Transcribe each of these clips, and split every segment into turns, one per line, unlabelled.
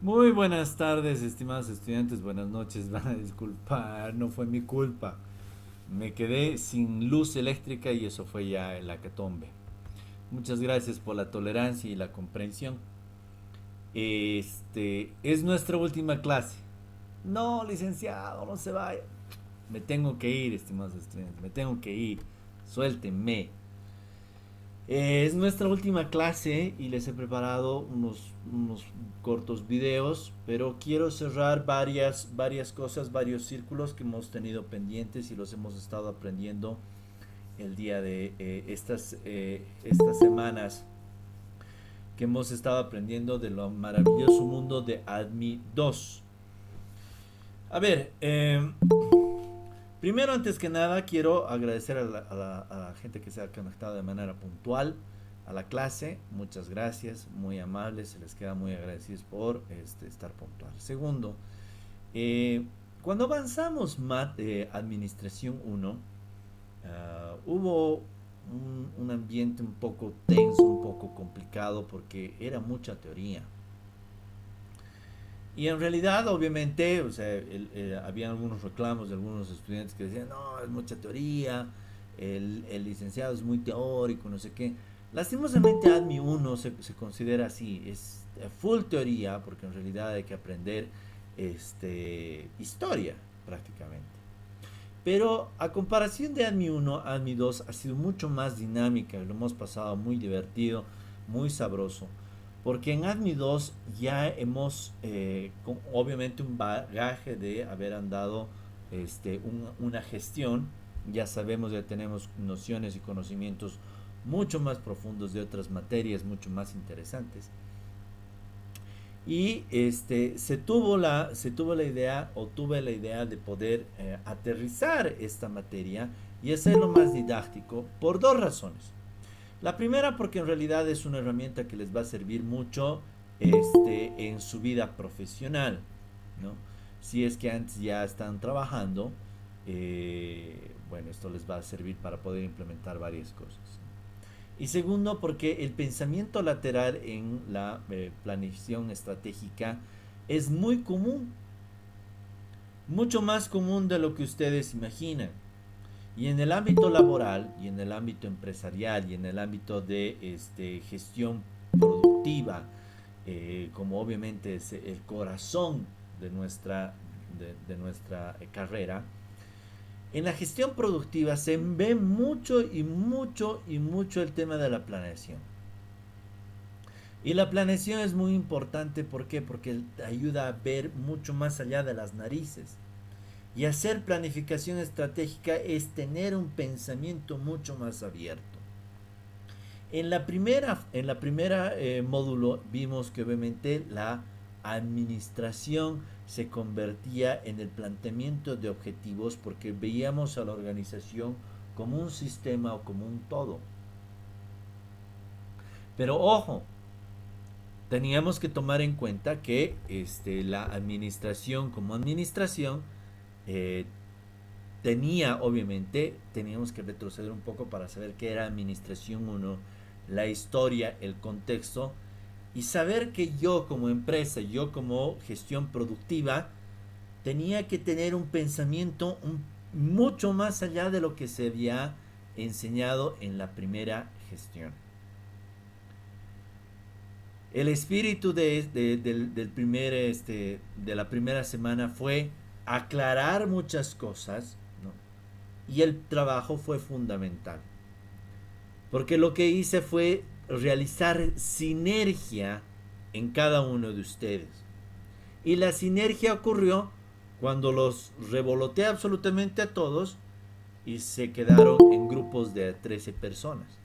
Muy buenas tardes, estimados estudiantes, buenas noches. Van a disculpar, no fue mi culpa. Me quedé sin luz eléctrica y eso fue ya el hecatombe. Muchas gracias por la tolerancia y la comprensión. Es nuestra última clase. No, licenciado, no se vaya. Me tengo que ir, estimados estudiantes, me tengo que ir. Suéltenme. Es nuestra última clase y les he preparado unos cortos videos, pero quiero cerrar varias cosas, varios círculos que hemos tenido pendientes y los hemos estado aprendiendo el día de estas semanas que hemos estado aprendiendo de lo maravilloso mundo de ADMI 2. A ver, primero, antes que nada, quiero agradecer a la gente que se ha conectado de manera puntual a la clase. Muchas gracias, muy amables, se les queda muy agradecidos por estar puntual. Segundo, eh, cuando avanzamos Administración 1, hubo un ambiente un poco tenso, un poco complicado, porque era mucha teoría. Y en realidad, obviamente, o sea, había algunos reclamos de algunos estudiantes que decían, no, es mucha teoría, el licenciado es muy teórico, no sé qué. Lastimosamente, ADMI 1 se considera así, es full teoría, porque en realidad hay que aprender historia prácticamente. Pero a comparación de ADMI 1, ADMI 2 ha sido mucho más dinámica, lo hemos pasado muy divertido, muy sabroso. Porque en ADMI 2 ya hemos, con obviamente un bagaje de haber andado una gestión, ya sabemos, ya tenemos nociones y conocimientos mucho más profundos de otras materias, mucho más interesantes. Y se tuvo la idea, o tuve la idea de poder aterrizar esta materia y hacerlo más didáctico por dos razones. La primera, porque en realidad es una herramienta que les va a servir mucho en su vida profesional, ¿no? Si es que antes ya están trabajando, bueno, esto les va a servir para poder implementar varias cosas. Y segundo, porque el pensamiento lateral en la planificación estratégica es muy común, mucho más común de lo que ustedes imaginan. Y en el ámbito laboral, y en el ámbito empresarial, y en el ámbito de gestión productiva, como obviamente es el corazón de nuestra carrera, en la gestión productiva se ve mucho y mucho y mucho el tema de la planeación. Y la planeación es muy importante, ¿por qué? Porque te ayuda a ver mucho más allá de las narices. Y hacer planificación estratégica es tener un pensamiento mucho más abierto. En la primera módulo vimos que obviamente la administración se convertía en el planteamiento de objetivos, porque veíamos a la organización como un sistema o como un todo. Pero ojo, teníamos que tomar en cuenta que la administración como administración eh, obviamente, teníamos que retroceder un poco para saber qué era Administración 1, la historia, el contexto, y saber que yo como empresa, yo como gestión productiva, tenía que tener un pensamiento mucho más allá de lo que se había enseñado en la primera gestión. El espíritu de la primera semana fue aclarar muchas cosas, ¿no? Y el trabajo fue fundamental. Porque lo que hice fue realizar sinergia en cada uno de ustedes. Y la sinergia ocurrió cuando los revoloteé absolutamente a todos y se quedaron en grupos de 13 personas.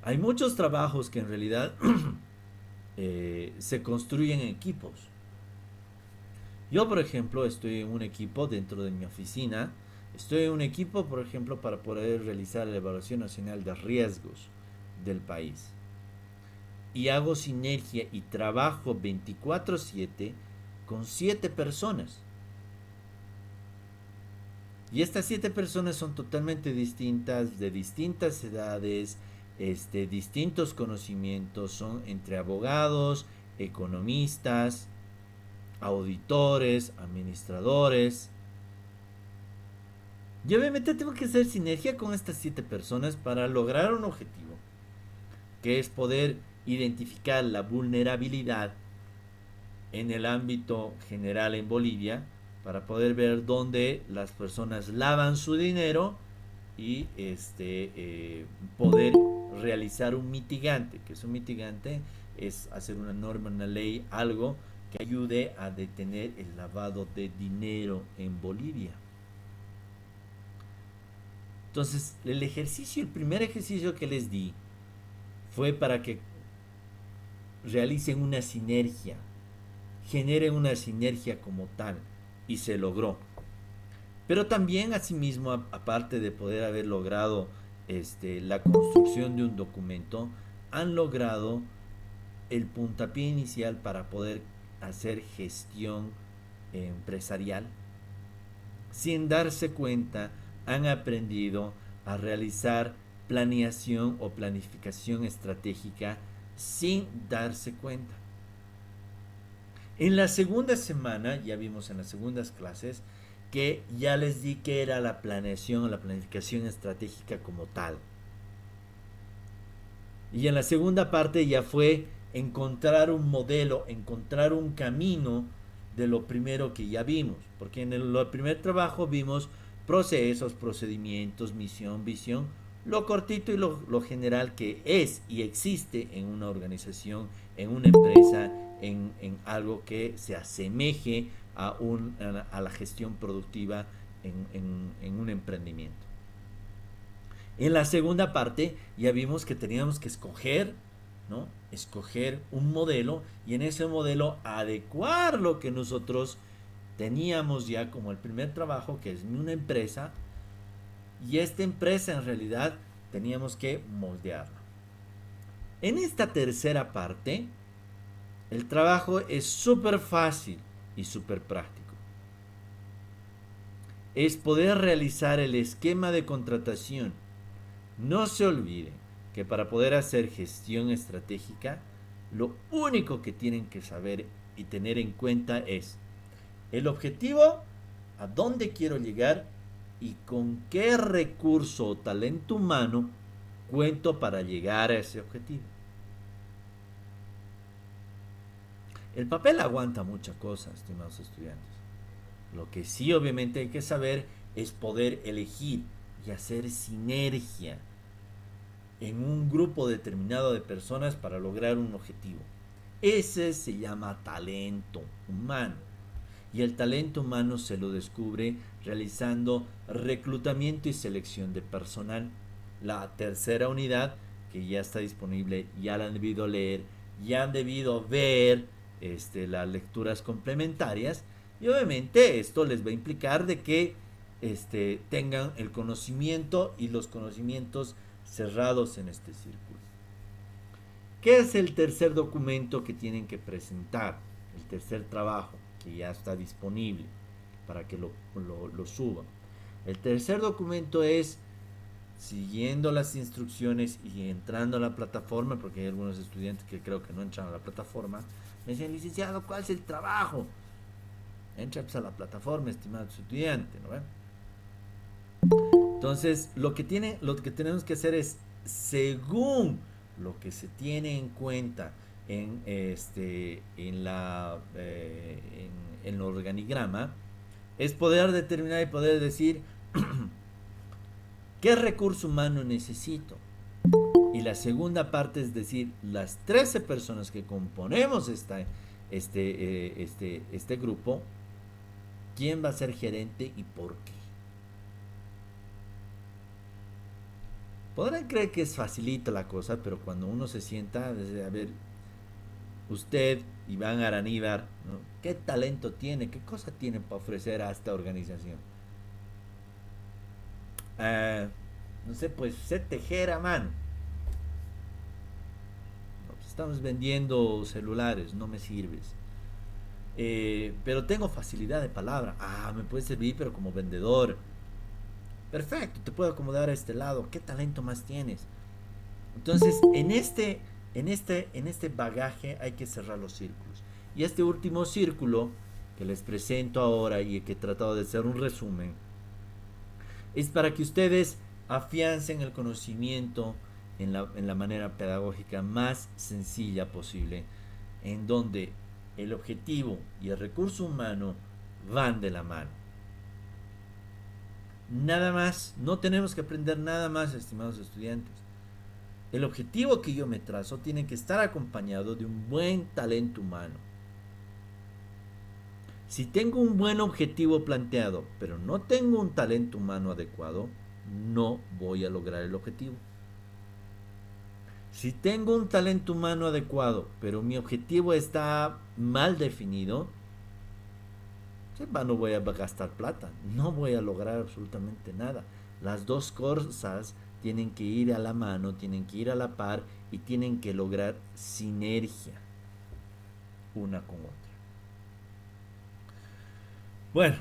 Hay muchos trabajos que en realidad se construyen en equipos. Yo, por ejemplo, estoy en un equipo dentro de mi oficina. Estoy en un equipo, por ejemplo, para poder realizar la evaluación nacional de riesgos del país. Y hago sinergia y trabajo 24/7 con 7 personas. Y estas 7 personas son totalmente distintas, de distintas edades, distintos conocimientos, son entre abogados, economistas, auditores, administradores. Y obviamente tengo que hacer sinergia con estas 7 personas para lograr un objetivo, que es poder identificar la vulnerabilidad en el ámbito general en Bolivia, para poder ver dónde las personas lavan su dinero y poder realizar un mitigante, que es un mitigante, es hacer una norma, una ley, algo que ayude a detener el lavado de dinero en Bolivia. Entonces, el primer ejercicio que les di fue para que realicen una sinergia, generen una sinergia como tal, y se logró. Pero también, asimismo, aparte de poder haber logrado la construcción de un documento, han logrado el puntapié inicial para poder hacer gestión empresarial. Sin darse cuenta, han aprendido a realizar planeación o planificación estratégica sin darse cuenta. En la segunda semana, ya vimos en las segundas clases, que ya les di que era la planeación o la planificación estratégica como tal. Y en la segunda parte ya fue encontrar un modelo, encontrar un camino de lo primero que ya vimos. Porque en el primer trabajo vimos procesos, procedimientos, misión, visión, lo cortito y lo general que es y existe en una organización, en una empresa, en algo que se asemeje a la gestión productiva en un emprendimiento. En la segunda parte ya vimos que teníamos que escoger, ¿no? Escoger un modelo, y en ese modelo adecuar lo que nosotros teníamos ya como el primer trabajo, que es una empresa, y esta empresa en realidad teníamos que moldearla. En esta tercera parte, el trabajo es súper fácil y súper práctico. Es poder realizar el esquema de contratación. No se olviden que para poder hacer gestión estratégica, lo único que tienen que saber y tener en cuenta es el objetivo, a dónde quiero llegar y con qué recurso o talento humano cuento para llegar a ese objetivo. El papel aguanta muchas cosas, estimados estudiantes. Lo que sí obviamente hay que saber es poder elegir y hacer sinergia en un grupo determinado de personas para lograr un objetivo. Ese se llama talento humano. Y el talento humano se lo descubre realizando reclutamiento y selección de personal. La tercera unidad, que ya está disponible, ya la han debido leer, ya han debido ver las lecturas complementarias, y obviamente esto les va a implicar de que tengan el conocimiento y los conocimientos cerrados en este círculo. ¿Qué es el tercer documento que tienen que presentar? El tercer trabajo, que ya está disponible para que lo suban. El tercer documento es, siguiendo las instrucciones y entrando a la plataforma, porque hay algunos estudiantes que creo que no entran a la plataforma, me dicen: licenciado, ¿cuál es el trabajo? Entra pues a la plataforma, estimado estudiante, ¿no? Entonces, lo que tenemos que hacer es, según lo que se tiene en cuenta en el organigrama, es poder determinar y poder decir qué recurso humano necesito. Y la segunda parte es decir, las 13 personas que componemos este grupo, quién va a ser gerente y por qué. Podrán creer que es facilita la cosa, pero cuando uno se sienta, a ver, usted, Iván Araníbar, ¿no? ¿Qué talento tiene? ¿Qué cosa tiene para ofrecer a esta organización? No sé, pues sé tejer a mano. No, pues estamos vendiendo celulares, no me sirves. Pero tengo facilidad de palabra. Me puede servir, pero como vendedor. Perfecto, te puedo acomodar a este lado. ¿Qué talento más tienes? Entonces, en este bagaje hay que cerrar los círculos. Y este último círculo que les presento ahora y que he tratado de hacer un resumen, es para que ustedes afiancen el conocimiento en la manera pedagógica más sencilla posible, en donde el objetivo y el recurso humano van de la mano. Nada más, no tenemos que aprender nada más, estimados estudiantes. El objetivo que yo me trazo tiene que estar acompañado de un buen talento humano. Si tengo un buen objetivo planteado, pero no tengo un talento humano adecuado, no voy a lograr el objetivo. Si tengo un talento humano adecuado, pero mi objetivo está mal definido, no voy a gastar plata, no voy a lograr absolutamente nada. Las dos cosas tienen que ir a la mano, tienen que ir a la par y tienen que lograr sinergia una con otra. Bueno,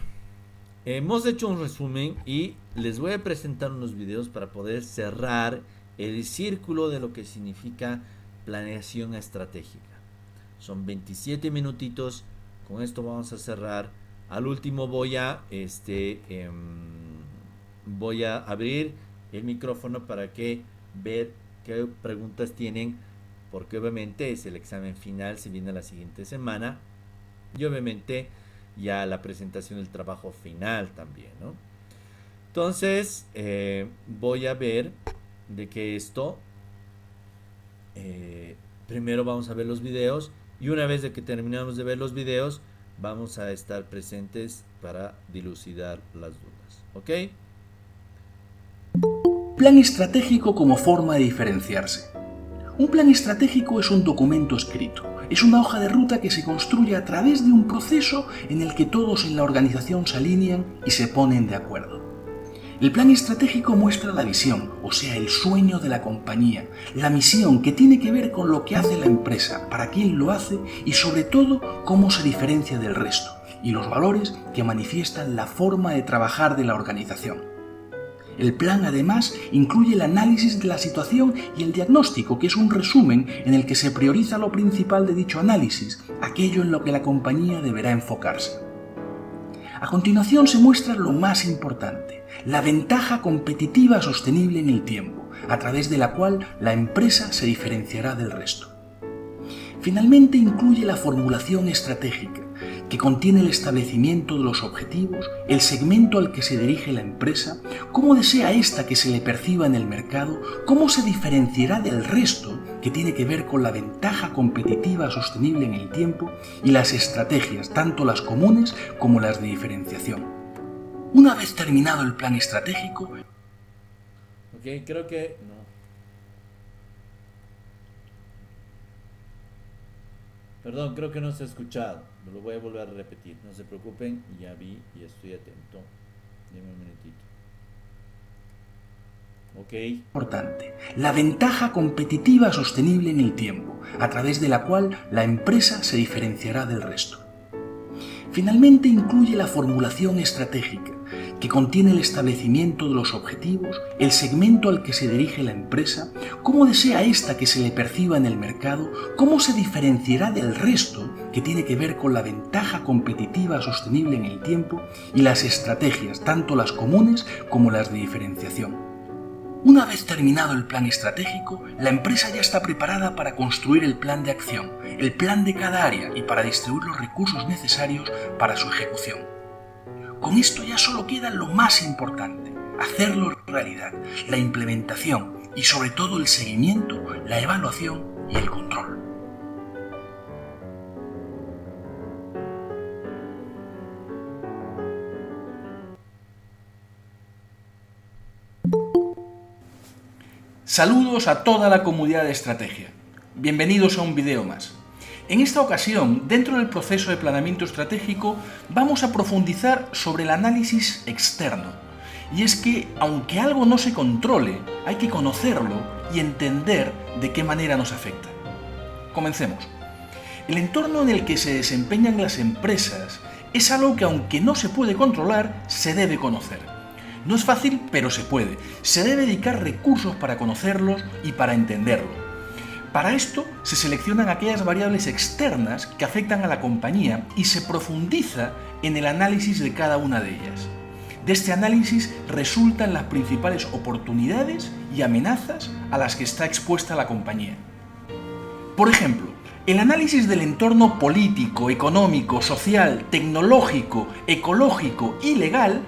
hemos hecho un resumen y les voy a presentar unos videos para poder cerrar el círculo de lo que significa planeación estratégica. Son 27 minutitos, con esto vamos a cerrar. Al último voy a abrir el micrófono para que ver qué preguntas tienen, porque obviamente es el examen final, se viene la siguiente semana, y obviamente ya la presentación del trabajo final también, ¿no? Entonces voy a ver de que esto primero vamos a ver los videos, y una vez de que terminamos de ver los videos vamos a estar presentes para dilucidar las dudas, ¿ok?
Plan estratégico como forma de diferenciarse. Un plan estratégico es un documento escrito. Es una hoja de ruta que se construye a través de un proceso en el que todos en la organización se alinean y se ponen de acuerdo. El plan estratégico muestra la visión, o sea, el sueño de la compañía, la misión que tiene que ver con lo que hace la empresa, para quién lo hace y sobre todo cómo se diferencia del resto, y los valores que manifiestan la forma de trabajar de la organización. El plan, además, incluye el análisis de la situación y el diagnóstico, que es un resumen en el que se prioriza lo principal de dicho análisis, aquello en lo que la compañía deberá enfocarse. A continuación se muestra lo más importante, la ventaja competitiva sostenible en el tiempo, a través de la cual la empresa se diferenciará del resto. Finalmente incluye la formulación estratégica, que contiene el establecimiento de los objetivos, el segmento al que se dirige la empresa, cómo desea ésta que se le perciba en el mercado, cómo se diferenciará del resto, que tiene que ver con la ventaja competitiva sostenible en el tiempo, y las estrategias, tanto las comunes como las de diferenciación. Una vez terminado el plan estratégico...
Ok, creo que... no. Perdón, creo que no se ha escuchado. Lo voy a volver a repetir. No se preocupen, ya vi y estoy atento. Dime un minutito. Ok.
Importante. La ventaja competitiva sostenible en el tiempo, a través de la cual la empresa se diferenciará del resto. Finalmente incluye la formulación estratégica, que contiene el establecimiento de los objetivos, el segmento al que se dirige la empresa, cómo desea ésta que se le perciba en el mercado, cómo se diferenciará del resto, que tiene que ver con la ventaja competitiva sostenible en el tiempo, y las estrategias, tanto las comunes como las de diferenciación. Una vez terminado el plan estratégico, la empresa ya está preparada para construir el plan de acción, el plan de cada área y para distribuir los recursos necesarios para su ejecución. Con esto ya solo queda lo más importante, hacerlo realidad, la implementación y sobre todo el seguimiento, la evaluación y el control. Saludos a toda la comunidad de estrategia. Bienvenidos a un video más. En esta ocasión, dentro del proceso de planeamiento estratégico, vamos a profundizar sobre el análisis externo. Y es que, aunque algo no se controle, hay que conocerlo y entender de qué manera nos afecta. Comencemos. El entorno en el que se desempeñan las empresas es algo que, aunque no se puede controlar, se debe conocer. No es fácil, pero se puede. Se debe dedicar recursos para conocerlos y para entenderlo. Para esto se seleccionan aquellas variables externas que afectan a la compañía y se profundiza en el análisis de cada una de ellas. De este análisis resultan las principales oportunidades y amenazas a las que está expuesta la compañía. Por ejemplo, el análisis del entorno político, económico, social, tecnológico, ecológico y legal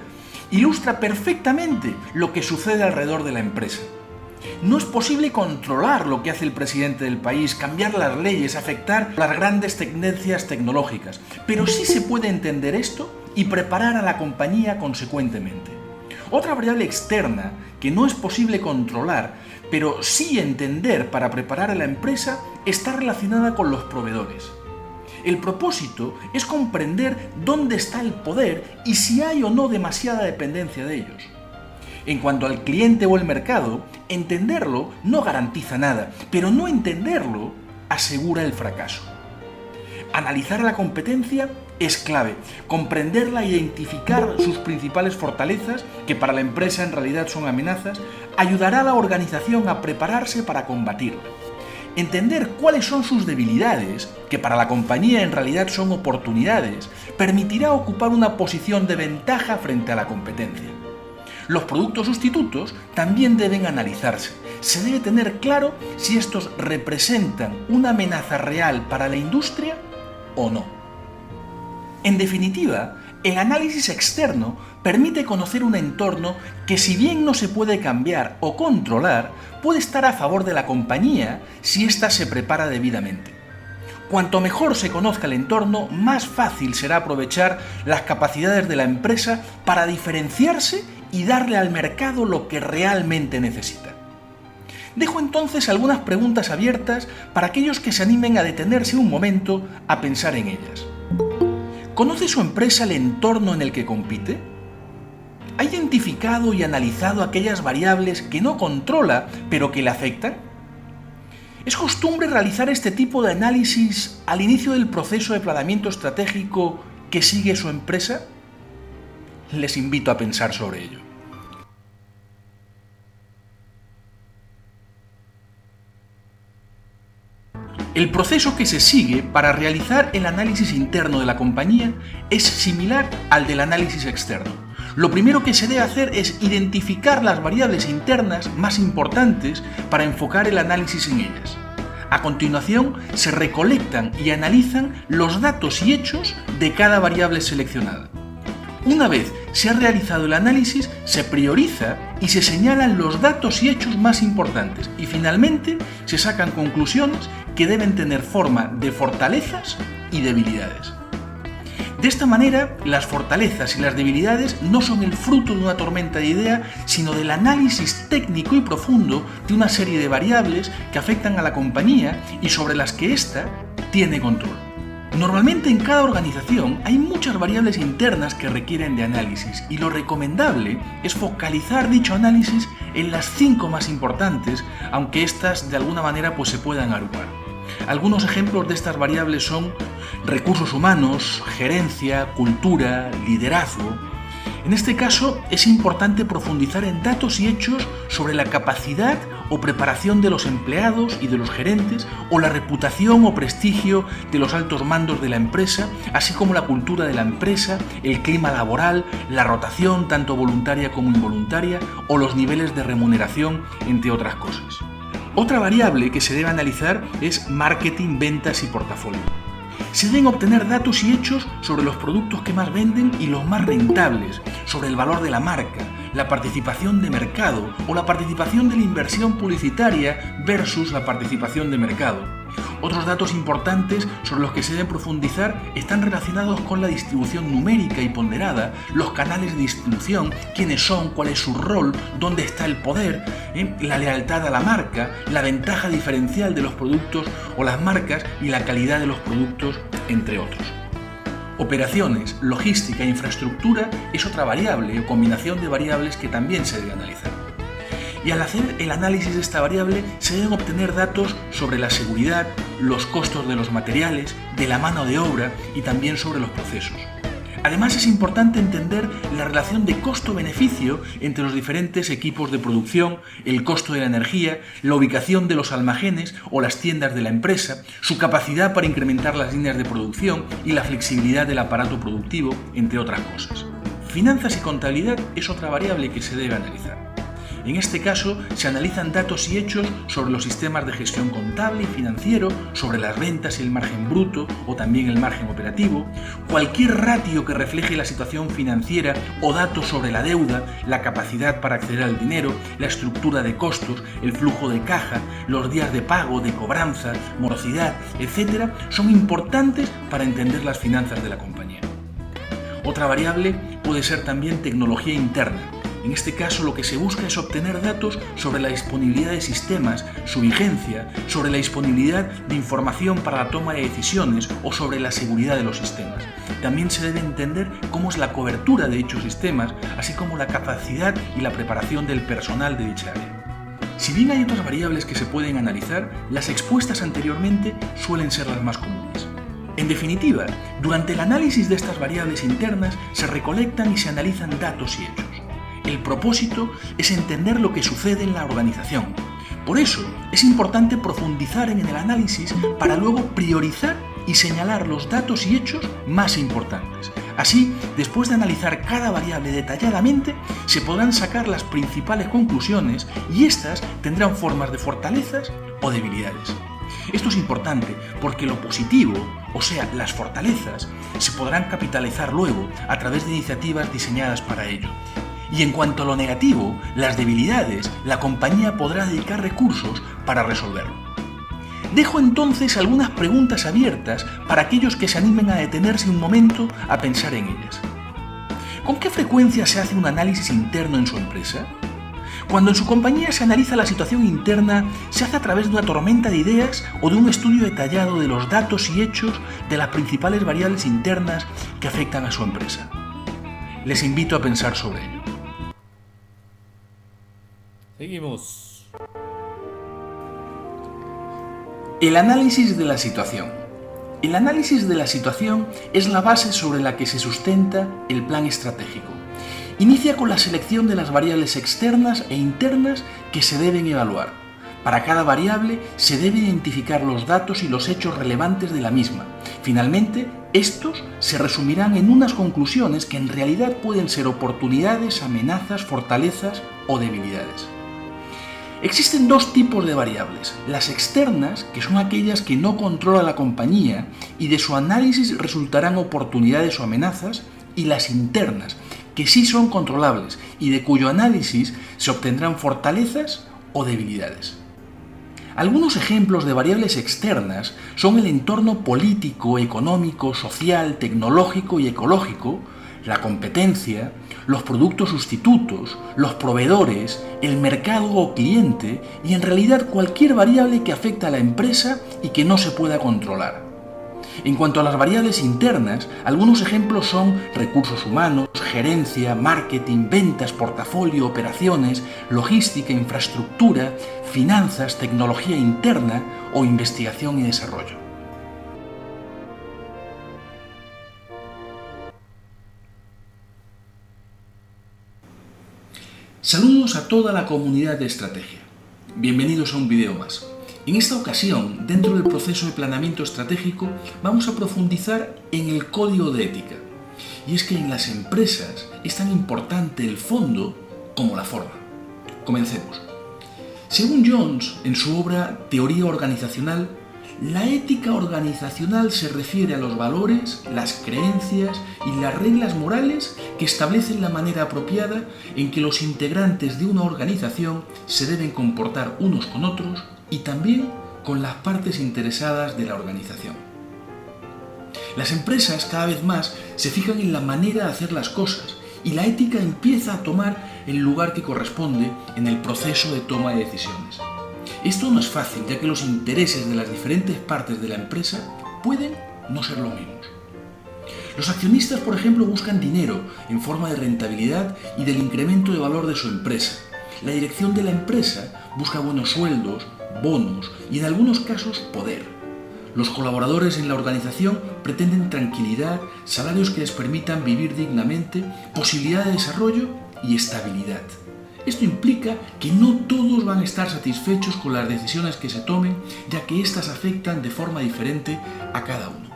ilustra perfectamente lo que sucede alrededor de la empresa. No es posible controlar lo que hace el presidente del país, cambiar las leyes, afectar las grandes tendencias tecnológicas, pero sí se puede entender esto y preparar a la compañía consecuentemente. Otra variable externa que no es posible controlar, pero sí entender para preparar a la empresa, está relacionada con los proveedores. El propósito es comprender dónde está el poder y si hay o no demasiada dependencia de ellos. En cuanto al cliente o el mercado, entenderlo no garantiza nada, pero no entenderlo asegura el fracaso. Analizar la competencia es clave, comprenderla e identificar sus principales fortalezas, que para la empresa en realidad son amenazas, ayudará a la organización a prepararse para combatirla. Entender cuáles son sus debilidades, que para la compañía en realidad son oportunidades, permitirá ocupar una posición de ventaja frente a la competencia. Los productos sustitutos también deben analizarse. Se debe tener claro si estos representan una amenaza real para la industria o no. En definitiva, el análisis externo permite conocer un entorno que, si bien no se puede cambiar o controlar, puede estar a favor de la compañía si ésta se prepara debidamente. Cuanto mejor se conozca el entorno, más fácil será aprovechar las capacidades de la empresa para diferenciarse y darle al mercado lo que realmente necesita. Dejo entonces algunas preguntas abiertas para aquellos que se animen a detenerse un momento a pensar en ellas. ¿Conoce su empresa el entorno en el que compite? ¿Ha identificado y analizado aquellas variables que no controla, pero que le afectan? ¿Es costumbre realizar este tipo de análisis al inicio del proceso de planeamiento estratégico que sigue su empresa? Les invito a pensar sobre ello. El proceso que se sigue para realizar el análisis interno de la compañía es similar al del análisis externo. Lo primero que se debe hacer es identificar las variables internas más importantes para enfocar el análisis en ellas. A continuación, se recolectan y analizan los datos y hechos de cada variable seleccionada. Una vez se ha realizado el análisis, se prioriza y se señalan los datos y hechos más importantes y finalmente se sacan conclusiones que deben tener forma de fortalezas y debilidades. De esta manera, las fortalezas y las debilidades no son el fruto de una tormenta de ideas, sino del análisis técnico y profundo de una serie de variables que afectan a la compañía y sobre las que ésta tiene control. Normalmente en cada organización hay muchas variables internas que requieren de análisis y lo recomendable es focalizar dicho análisis en las 5 más importantes, aunque éstas de alguna manera se puedan agrupar. Algunos ejemplos de estas variables son recursos humanos, gerencia, cultura, liderazgo. En este caso es importante profundizar en datos y hechos sobre la capacidad o preparación de los empleados y de los gerentes, o la reputación o prestigio de los altos mandos de la empresa, así como la cultura de la empresa, el clima laboral, la rotación tanto voluntaria como involuntaria, o los niveles de remuneración, entre otras cosas. Otra variable que se debe analizar es marketing, ventas y portafolio. Se deben obtener datos y hechos sobre los productos que más venden y los más rentables, sobre el valor de la marca, la participación de mercado o la participación de la inversión publicitaria versus la participación de mercado. Otros datos importantes sobre los que se deben profundizar están relacionados con la distribución numérica y ponderada, los canales de distribución, quiénes son, cuál es su rol, dónde está el poder, la lealtad a la marca, la ventaja diferencial de los productos o las marcas y la calidad de los productos, entre otros. Operaciones, logística e infraestructura es otra variable o combinación de variables que también se debe analizar. Y al hacer el análisis de esta variable se deben obtener datos sobre la seguridad, los costos de los materiales, de la mano de obra y también sobre los procesos. Además, es importante entender la relación de costo-beneficio entre los diferentes equipos de producción, el costo de la energía, la ubicación de los almacenes o las tiendas de la empresa, su capacidad para incrementar las líneas de producción y la flexibilidad del aparato productivo, entre otras cosas. Finanzas y contabilidad es otra variable que se debe analizar. En este caso, se analizan datos y hechos sobre los sistemas de gestión contable y financiero, sobre las ventas y el margen bruto o también el margen operativo, cualquier ratio que refleje la situación financiera o datos sobre la deuda, la capacidad para acceder al dinero, la estructura de costos, el flujo de caja, los días de pago, de cobranza, morosidad, etc., son importantes para entender las finanzas de la compañía. Otra variable puede ser también tecnología interna. En este caso, lo que se busca es obtener datos sobre la disponibilidad de sistemas, su vigencia, sobre la disponibilidad de información para la toma de decisiones o sobre la seguridad de los sistemas. También se debe entender cómo es la cobertura de dichos sistemas, así como la capacidad y la preparación del personal de dicha área. Si bien hay otras variables que se pueden analizar, las expuestas anteriormente suelen ser las más comunes. En definitiva, durante el análisis de estas variables internas se recolectan y se analizan datos y hechos. El propósito es entender lo que sucede en la organización. Por eso, es importante profundizar en el análisis para luego priorizar y señalar los datos y hechos más importantes. Así, después de analizar cada variable detalladamente, se podrán sacar las principales conclusiones y éstas tendrán formas de fortalezas o debilidades. Esto es importante porque lo positivo, o sea, las fortalezas, se podrán capitalizar luego a través de iniciativas diseñadas para ello. Y en cuanto a lo negativo, las debilidades, la compañía podrá dedicar recursos para resolverlo. Dejo entonces algunas preguntas abiertas para aquellos que se animen a detenerse un momento a pensar en ellas. ¿Con qué frecuencia se hace un análisis interno en su empresa? Cuando en su compañía se analiza la situación interna, ¿se hace a través de una tormenta de ideas o de un estudio detallado de los datos y hechos de las principales variables internas que afectan a su empresa? Les invito a pensar sobre ello.
Seguimos.
El análisis de la situación. El análisis de la situación es la base sobre la que se sustenta el plan estratégico. Inicia con la selección de las variables externas e internas que se deben evaluar. Para cada variable se deben identificar los datos y los hechos relevantes de la misma. Finalmente, estos se resumirán en unas conclusiones que en realidad pueden ser oportunidades, amenazas, fortalezas o debilidades. Existen dos tipos de variables, las externas, que son aquellas que no controla la compañía y de su análisis resultarán oportunidades o amenazas, y las internas, que sí son controlables y de cuyo análisis se obtendrán fortalezas o debilidades. Algunos ejemplos de variables externas son el entorno político, económico, social, tecnológico y ecológico, la competencia, los productos sustitutos, los proveedores, el mercado o cliente y en realidad cualquier variable que afecta a la empresa y que no se pueda controlar. En cuanto a las variables internas, algunos ejemplos son recursos humanos, gerencia, marketing, ventas, portafolio, operaciones, logística, infraestructura, finanzas, tecnología interna o investigación y desarrollo. Saludos a toda la comunidad de estrategia. Bienvenidos a un video más. En esta ocasión, dentro del proceso de planeamiento estratégico, vamos a profundizar en el código de ética. Y es que en las empresas es tan importante el fondo como la forma. Comencemos. Según Jones, en su obra Teoría Organizacional, la ética organizacional se refiere a los valores, las creencias y las reglas morales que establecen la manera apropiada en que los integrantes de una organización se deben comportar unos con otros y también con las partes interesadas de la organización. Las empresas cada vez más se fijan en la manera de hacer las cosas y la ética empieza a tomar el lugar que corresponde en el proceso de toma de decisiones. Esto no es fácil, ya que los intereses de las diferentes partes de la empresa pueden no ser los mismos. Los accionistas, por ejemplo, buscan dinero en forma de rentabilidad y del incremento de valor de su empresa. La dirección de la empresa busca buenos sueldos, bonos y en algunos casos poder. Los colaboradores en la organización pretenden tranquilidad, salarios que les permitan vivir dignamente, posibilidad de desarrollo y estabilidad. Esto implica que no todos van a estar satisfechos con las decisiones que se tomen, ya que éstas afectan de forma diferente a cada uno.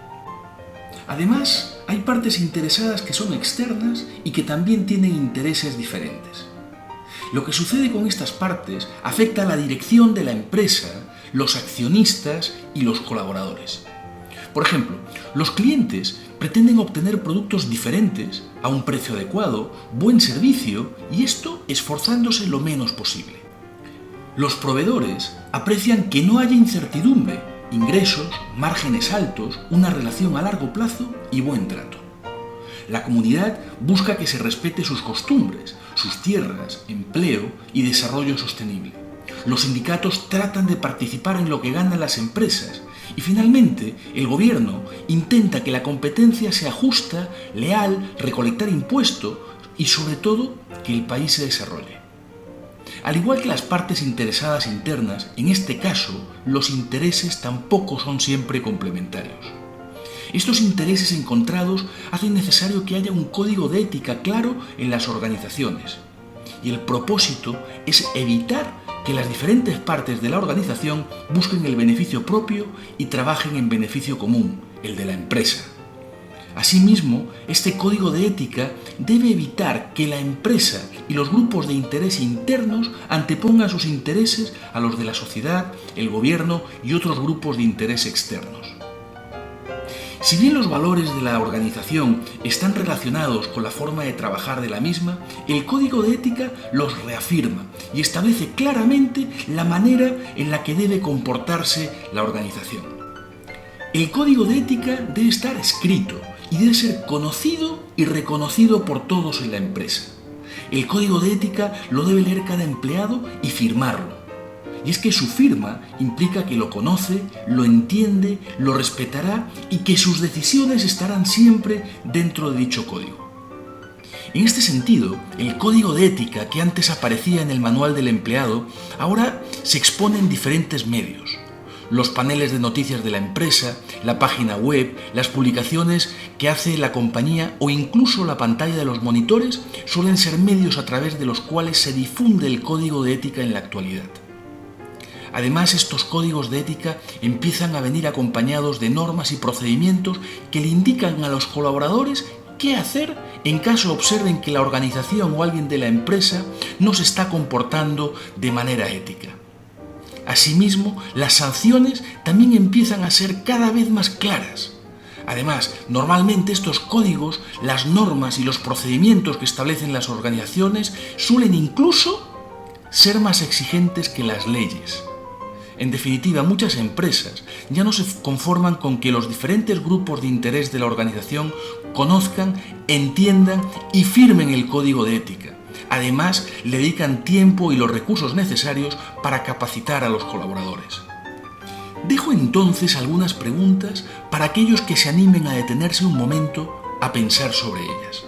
Además, hay partes interesadas que son externas y que también tienen intereses diferentes. Lo que sucede con estas partes afecta a la dirección de la empresa, los accionistas y los colaboradores. Por ejemplo, los clientes pretenden obtener productos diferentes, a un precio adecuado, buen servicio, y esto esforzándose lo menos posible. Los proveedores aprecian que no haya incertidumbre, ingresos, márgenes altos, una relación a largo plazo y buen trato. La comunidad busca que se respete sus costumbres, sus tierras, empleo y desarrollo sostenible. Los sindicatos tratan de participar en lo que ganan las empresas y finalmente el gobierno intenta que la competencia sea justa, leal, recolectar impuestos y sobre todo que el país se desarrolle. Al igual que las partes interesadas internas, en este caso los intereses tampoco son siempre complementarios. Estos intereses encontrados hacen necesario que haya un código de ética claro en las organizaciones y el propósito es evitar que las diferentes partes de la organización busquen el beneficio propio y trabajen en beneficio común, el de la empresa. Asimismo, este código de ética debe evitar que la empresa y los grupos de interés internos antepongan sus intereses a los de la sociedad, el gobierno y otros grupos de interés externos. Si bien los valores de la organización están relacionados con la forma de trabajar de la misma, el código de ética los reafirma y establece claramente la manera en la que debe comportarse la organización. El código de ética debe estar escrito y debe ser conocido y reconocido por todos en la empresa. El código de ética lo debe leer cada empleado y firmarlo. Y es que su firma implica que lo conoce, lo entiende, lo respetará y que sus decisiones estarán siempre dentro de dicho código. En este sentido, el código de ética que antes aparecía en el manual del empleado, ahora se expone en diferentes medios. Los paneles de noticias de la empresa, la página web, las publicaciones que hace la compañía o incluso la pantalla de los monitores suelen ser medios a través de los cuales se difunde el código de ética en la actualidad. Además, estos códigos de ética empiezan a venir acompañados de normas y procedimientos que le indican a los colaboradores qué hacer en caso observen que la organización o alguien de la empresa no se está comportando de manera ética. Asimismo, las sanciones también empiezan a ser cada vez más claras. Además, normalmente estos códigos, las normas y los procedimientos que establecen las organizaciones suelen incluso ser más exigentes que las leyes. En definitiva, muchas empresas ya no se conforman con que los diferentes grupos de interés de la organización conozcan, entiendan y firmen el código de ética. Además, le dedican tiempo y los recursos necesarios para capacitar a los colaboradores. Dejo entonces algunas preguntas para aquellos que se animen a detenerse un momento a pensar sobre ellas.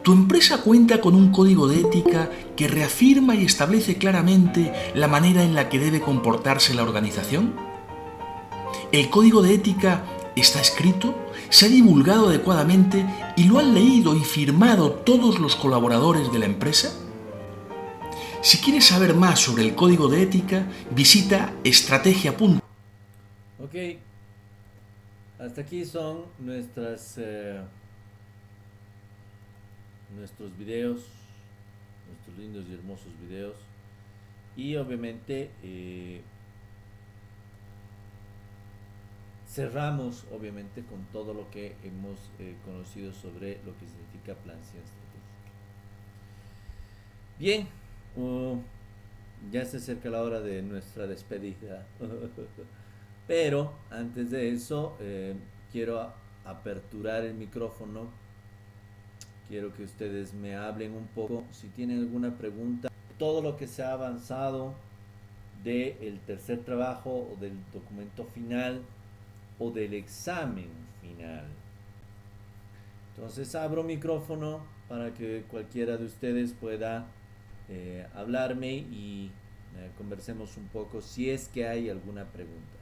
¿Tu empresa cuenta con un código de ética que reafirma y establece claramente la manera en la que debe comportarse la organización? ¿El código de ética está escrito, se ha divulgado adecuadamente y lo han leído y firmado todos los colaboradores de la empresa? Si quieres saber más sobre el código de ética, visita estrategia.com.
Ok, hasta aquí son nuestros videos, nuestros lindos y hermosos videos, y obviamente cerramos obviamente con todo lo que hemos conocido sobre lo que significa planeación estratégica. Bien, ya se acerca la hora de nuestra despedida. Pero antes de eso, quiero aperturar el micrófono. Quiero que ustedes me hablen un poco, si tienen alguna pregunta, todo lo que se ha avanzado del tercer trabajo o del documento final o del examen final. Entonces abro micrófono para que cualquiera de ustedes pueda hablarme y conversemos un poco si es que hay alguna pregunta.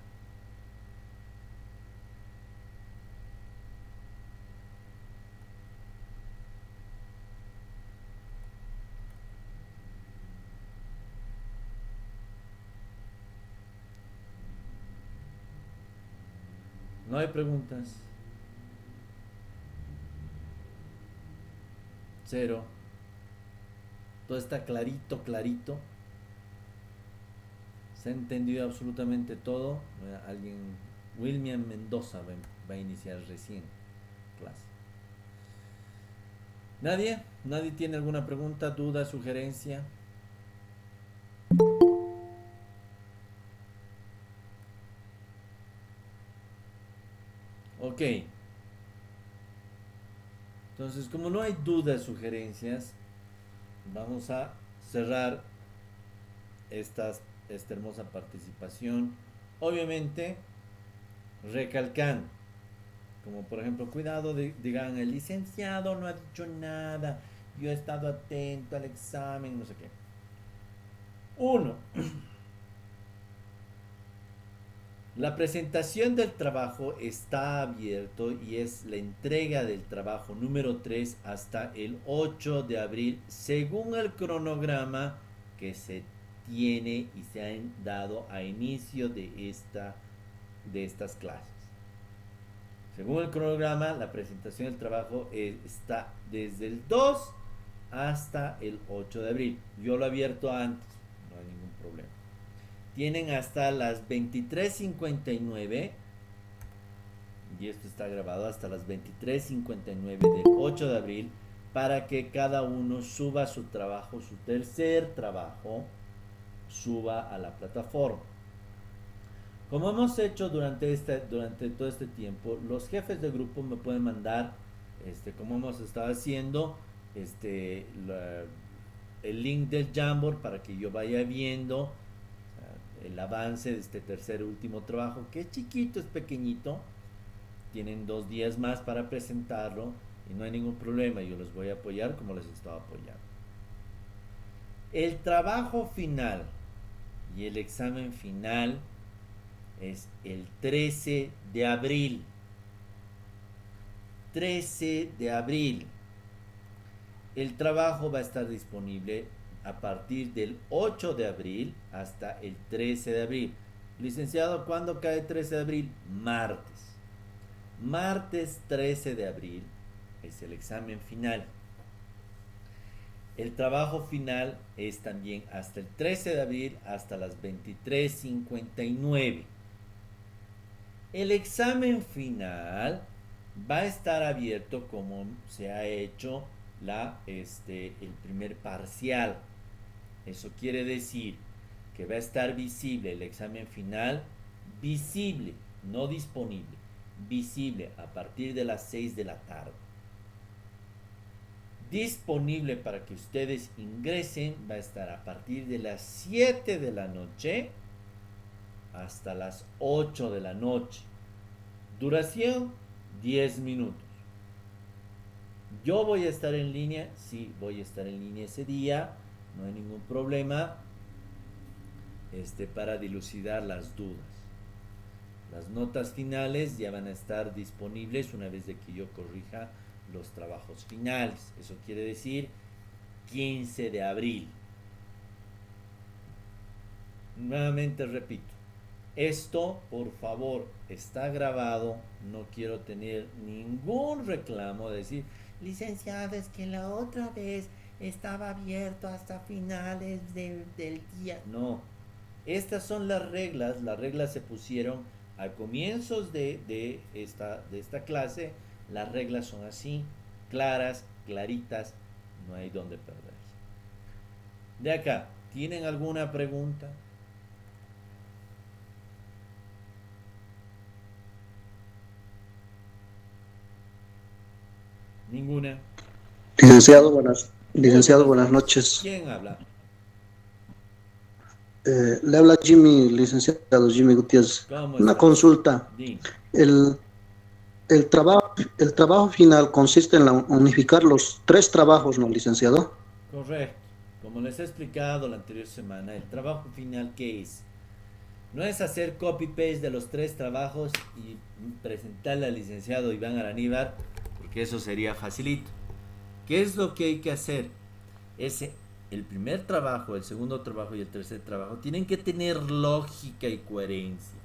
No hay preguntas. Cero. Todo está clarito, clarito. Se ha entendido absolutamente todo. Alguien, William Mendoza va a iniciar recién clase. ¿Nadie? ¿Nadie tiene alguna pregunta, duda, sugerencia? Ok. Entonces, como no hay dudas, sugerencias, vamos a cerrar esta hermosa participación. Obviamente, recalcando, como por ejemplo, cuidado, digan, el licenciado no ha dicho nada, yo he estado atento al examen, no sé qué. Uno, la presentación del trabajo está abierto y es la entrega del trabajo número 3 hasta el 8 de abril, según el cronograma que se tiene y se han dado a inicio de estas clases. Según el cronograma, la presentación del trabajo está desde el 2 hasta el 8 de abril. Yo lo he abierto antes, no hay ningún problema. Tienen hasta las 23:59, y esto está grabado, hasta las 23:59 del 8 de abril, para que cada uno suba su trabajo, su tercer trabajo, suba a la plataforma. Como hemos hecho durante todo este tiempo, los jefes de grupo me pueden mandar, como hemos estado haciendo, el link del Jamboard para que yo vaya viendo el avance de este tercer último trabajo, que es chiquito, es pequeñito. Tienen 2 días más para presentarlo y no hay ningún problema, yo los voy a apoyar como les estaba apoyando. El trabajo final y el examen final es el 13 de abril. 13 de abril. El trabajo va a estar disponible a partir del 8 de abril hasta el 13 de abril. Licenciado, ¿cuándo cae 13 de abril? Martes. Martes 13 de abril es el examen final. El trabajo final es también hasta el 13 de abril hasta las 23:59. El examen final va a estar abierto como se ha hecho el primer parcial. Eso quiere decir que va a estar visible el examen final, visible, no disponible, visible a partir de las 6 de la tarde. Disponible para que ustedes ingresen va a estar a partir de las 7 de la noche hasta las 8 de la noche. Duración 10 minutos. Yo voy a estar en línea, sí, voy a estar en línea ese día, no hay ningún problema, para dilucidar las dudas. Las notas finales ya van a estar disponibles una vez de que yo corrija los trabajos finales. Eso quiere decir 15 de abril. Nuevamente repito, esto por favor está grabado, no quiero tener ningún reclamo de decir, licenciado, es que la otra vez estaba abierto hasta finales del día. No, estas son las reglas se pusieron a comienzos de esta clase. Las reglas son así, claras, claritas, no hay donde perderse. De acá, ¿tienen alguna pregunta? Ninguna.
Licenciado, buenas noches.
¿Quién habla?
Le habla Jimmy, licenciado Jimmy Gutiérrez.
¿Cómo
Una
está?
consulta.
Dime.
El trabajo final consiste en unificar los 3 trabajos, ¿no, licenciado?
Correcto. Como les he explicado la anterior semana, el trabajo final, ¿qué es? No es hacer copy-paste de los 3 trabajos y presentarle al licenciado Iván Araníbar, porque eso sería facilito. ¿Qué es lo que hay que hacer? El primer trabajo, el segundo trabajo y el tercer trabajo tienen que tener lógica y coherencia.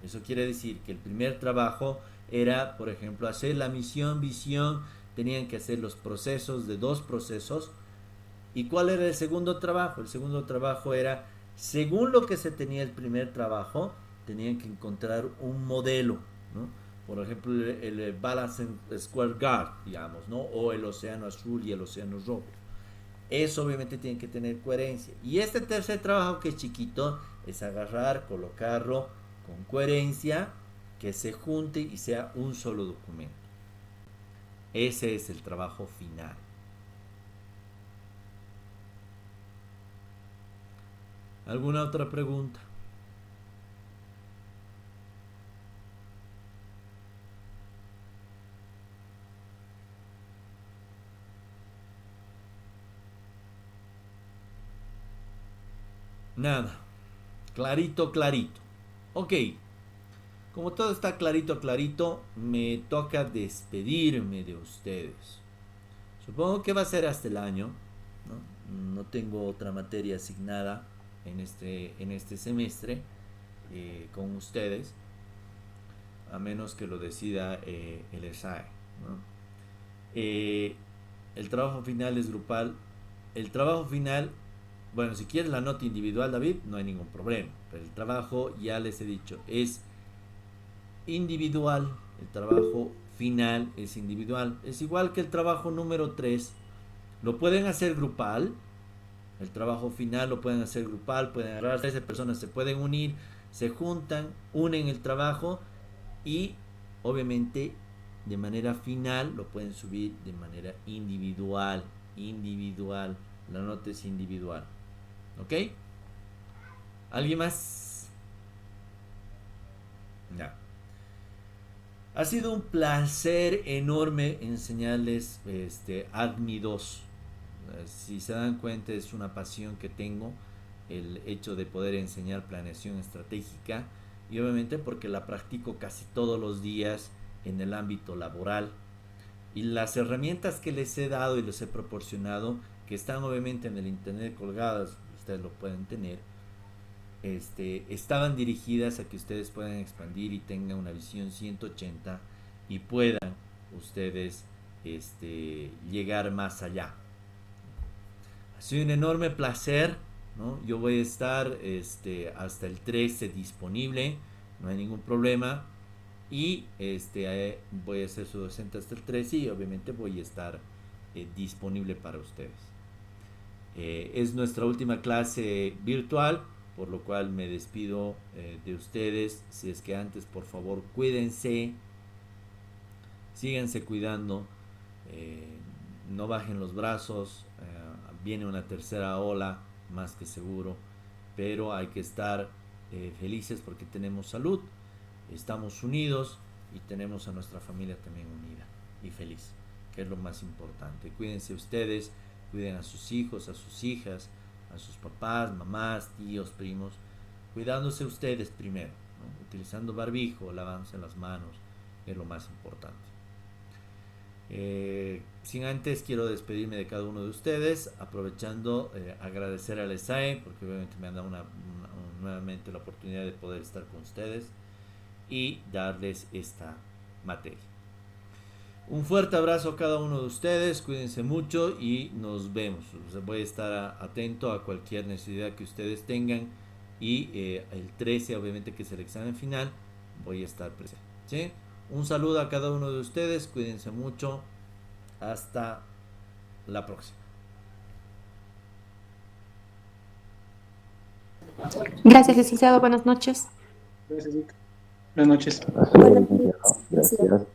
Eso quiere decir que el primer trabajo era, por ejemplo, hacer la misión, visión, tenían que hacer los procesos de 2 procesos. ¿Y cuál era el segundo trabajo? El segundo trabajo era, según lo que se tenía el primer trabajo, tenían que encontrar un modelo, ¿no? Por ejemplo, el Balance Square Guard, digamos, ¿no? O el océano azul y el océano rojo. Eso obviamente tiene que tener coherencia. Y este tercer trabajo, que es chiquito, es agarrar, colocarlo con coherencia, que se junte y sea un solo documento. Ese es el trabajo final. ¿Alguna otra pregunta? Nada. Clarito, clarito. Ok. Como todo está clarito, clarito, me toca despedirme de ustedes. Supongo que va a ser hasta el año, ¿no? No tengo otra materia asignada en este semestre con ustedes, a menos que lo decida el ESAE, ¿no? El trabajo final es grupal. El trabajo final, bueno, si quieres la nota individual, David, no hay ningún problema. Pero el trabajo, ya les he dicho, es individual. El trabajo final es individual. Es igual que el trabajo número 3. Lo pueden hacer grupal. El trabajo final lo pueden hacer grupal. Pueden agarrar 13 personas, se pueden unir, se juntan, unen el trabajo y obviamente de manera final lo pueden subir de manera individual. Individual. La nota es individual. ¿Ok? ¿Alguien más? Ya. Ha sido un placer enorme enseñarles ADMI 2. Si se dan cuenta, es una pasión que tengo, el hecho de poder enseñar planeación estratégica, y obviamente porque la practico casi todos los días en el ámbito laboral. Y las herramientas que les he dado y les he proporcionado, que están obviamente en el internet colgadas, ustedes lo pueden tener, estaban dirigidas a que ustedes puedan expandir y tengan una visión 180 y puedan ustedes llegar más allá. Ha sido un enorme placer, ¿no? Yo voy a estar hasta el 13 disponible, no hay ningún problema, y voy a ser su docente hasta el 13 y obviamente voy a estar disponible para ustedes. Es nuestra última clase virtual, por lo cual me despido de ustedes. Si es que antes, por favor, cuídense, síganse cuidando, no bajen los brazos, viene una tercera ola más que seguro, pero hay que estar felices porque tenemos salud, estamos unidos y tenemos a nuestra familia también unida y feliz, que es lo más importante. Cuídense ustedes, cuiden a sus hijos, a sus hijas, a sus papás, mamás, tíos, primos, cuidándose ustedes primero, ¿no? Utilizando barbijo, lavándose las manos, es lo más importante. Sin antes, quiero despedirme de cada uno de ustedes, aprovechando agradecer al ESAE, porque obviamente me han dado nuevamente la oportunidad de poder estar con ustedes y darles esta materia. Un fuerte abrazo a cada uno de ustedes, cuídense mucho y nos vemos. Voy a estar atento a cualquier necesidad que ustedes tengan y el 13, obviamente, que es el examen final, voy a estar presente, ¿sí? Un saludo a cada uno de ustedes, cuídense mucho, hasta la próxima.
Gracias, licenciado, buenas noches.
Buenas noches.
Gracias.